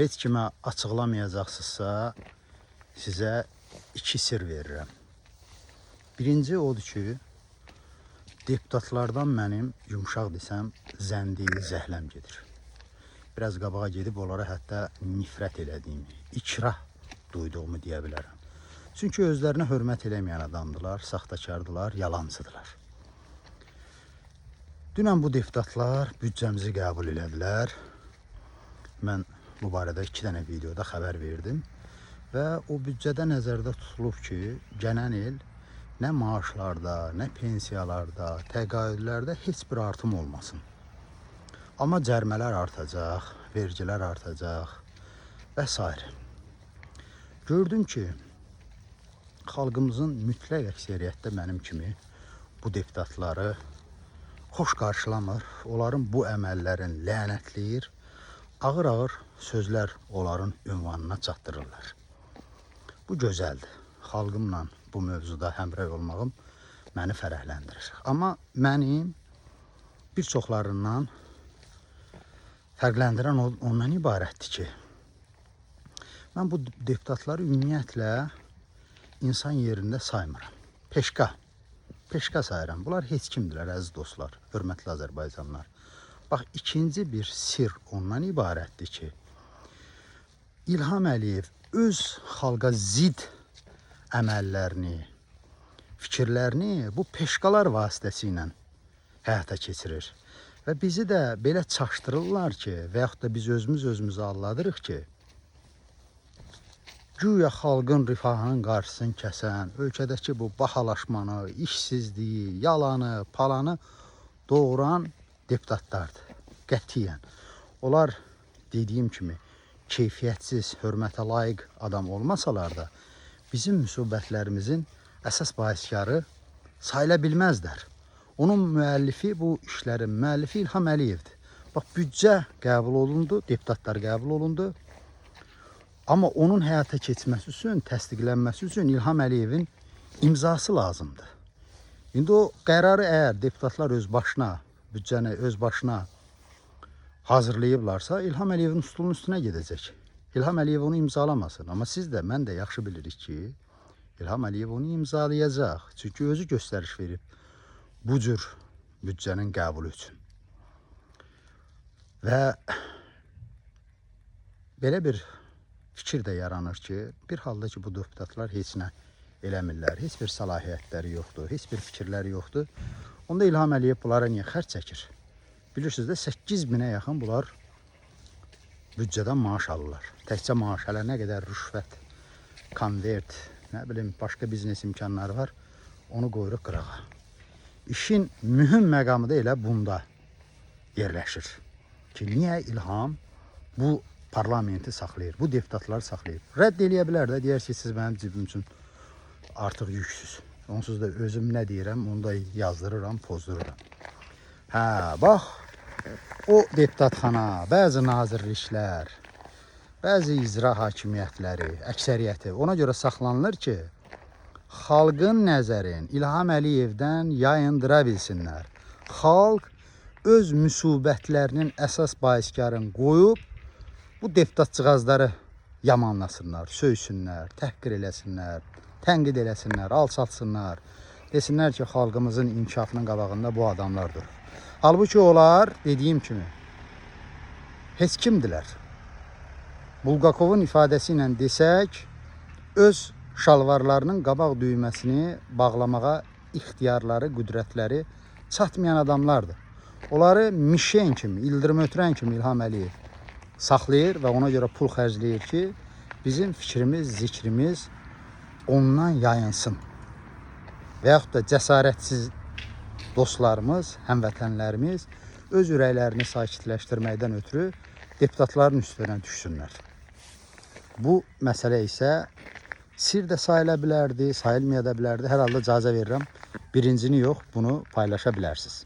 heç kimə açıqlamayacaqsınızsa, sizə 2 sir verirəm. Birinci odur ki, deputatlardan mənim yumşaq desəm, zəndi, zəhləm gedir. Biraz qabağa gedib onlara hətta nifrət elədiyimi, ikrah duyduğumu deyə bilərəm. Çünki özlərinə hörmət eləməyən adamdılar, saxtakardılar, yalancıdılar. Dünən bu deputatlar büdcəmizi qəbul elədilər. Mən bu barədə 2 dənə videoda xəbər verdim. Və o büdcədə nəzərdə tutulub ki, gələn il nə maaşlarda, nə pensiyalarda, təqaüdlərdə heç bir artım olmasın. Amma cərmələr artacaq, vergilər artacaq və s. Gördüm ki, xalqımızın mütləq əksəriyyətdə mənim kimi bu deputatları xoş qarşılamır, onların bu əməllərin lənətləyir, ağır-ağır sözlər onların ünvanına çatdırırlar. Bu gözəldir. Xalqımla bu mövzuda həmrəy olmağım məni fərəhləndirir. Amma mənim bir çoxlarından fərqləndirən ondan ibarətdir ki, mən bu deputatları ümumiyyətlə insan yerində saymıram. Peşka sayıram. Bunlar heç kimdirlər, əziz dostlar, hörmətli Azərbaycanlılar. Bax, ikinci bir sir ondan ibarətdir ki, İlham Əliyev öz xalqa zid əməllərini, fikirlərini bu peşkalar vasitəsilə həyata keçirir. Və bizi də belə çaşdırırlar ki, və yaxud da biz özümüzü alladırıq ki, güya xalqın rifahının qarşısını kəsən, ölkədəki bu bahalaşmanı, işsizliyi, yalanı, palanı doğuran deputatlardır. Qətiyyən. Onlar dediyim kimi keyfiyyətsiz, hörmətə layiq adam olmasalar da bizim müsibətlərimizin əsas bahiskarı sayıla bilməzlər. Onun müəllifi, bu işlərin müəllifi İlham Əliyevdir. Bax, büdcə qəbul olundu, deputatlar qəbul olundu. Amma onun həyata keçməsi üçün, təsdiqlənməsi üçün İlham Əliyevin imzası lazımdır. İndi o qərarı əgər deputatlar öz başına, büdcəni öz başına hazırlayıblarsa, İlham Əliyevin stolunun üstünə gedəcək. İlham Əliyev onu imzalamasın. Amma siz də, mən də yaxşı bilirik ki, İlham Əliyev onu imzalayacaq. Çünki özü göstəriş verib bu cür büdcənin qəbulu üçün. Və belə bir fikir də yaranır ki, bir halda ki, bu deputatlar heç nə eləmirlər, heç bir səlahiyyətləri yoxdur, heç bir fikirləri yoxdur. Onda İlham Əliyev bunlara niyə xərc çəkir? Bilirsiniz də 8.000-ə yaxın bunlar büdcədən maaş alırlar. Təkcə maaş, hələ nə qədər rüşvət, konvert, nə bilim, başqa biznes imkanları var, onu qoyuruq qırağa. İşin mühüm məqamı da elə bunda yerləşir ki, niyə İlham bu parlamenti saxlayır, bu deputatları saxlayır. Rədd eləyə bilər də, deyər ki, siz mənim cibim üçün artıq yüksüz. Onsuz da özüm nə deyirəm, onu da yazdırıram, pozdururam. Hə, bax, o deputatxana, bəzi nazirliklər, bəzi icra hakimiyyətləri, əksəriyyəti ona görə saxlanılır ki, xalqın nəzərin İlham Əliyevdən yayındıra bilsinlər. Xalq öz müsibətlərinin əsas bahiskarını qoyub, bu deputatçığazları yamanlasınlar, söysünlər, təhqir eləsinlər, tənqid eləsinlər, alçaltsınlar. Desinlər ki, xalqımızın inkişafının qabağında bu adamlar durur. Halbuki onlar, dediyim kimi, heç kimdilər. Bulqakovun ifadəsi ilə desək, öz şalvarlarının qabaq düyməsini bağlamağa ixtiyarları, qüdrətləri çatmayan adamlardır. Onları mişen kimi, ildırım ötürən kimi İlham Əliyev saxlayır və ona görə pul xərcləyir ki, bizim fikrimiz, zikrimiz ondan yayınsın. Və yaxud da cəsarətsiz dostlarımız, həmvətənlərimiz öz ürəklərini sakitləşdirməkdən ötürü deputatların üstünə düşsünlər. Bu məsələ isə sir də sayıla bilərdi, sayılmaya da bilərdi. Hər halda icazə verirəm. Birincini yox, bunu paylaşa bilərsiniz.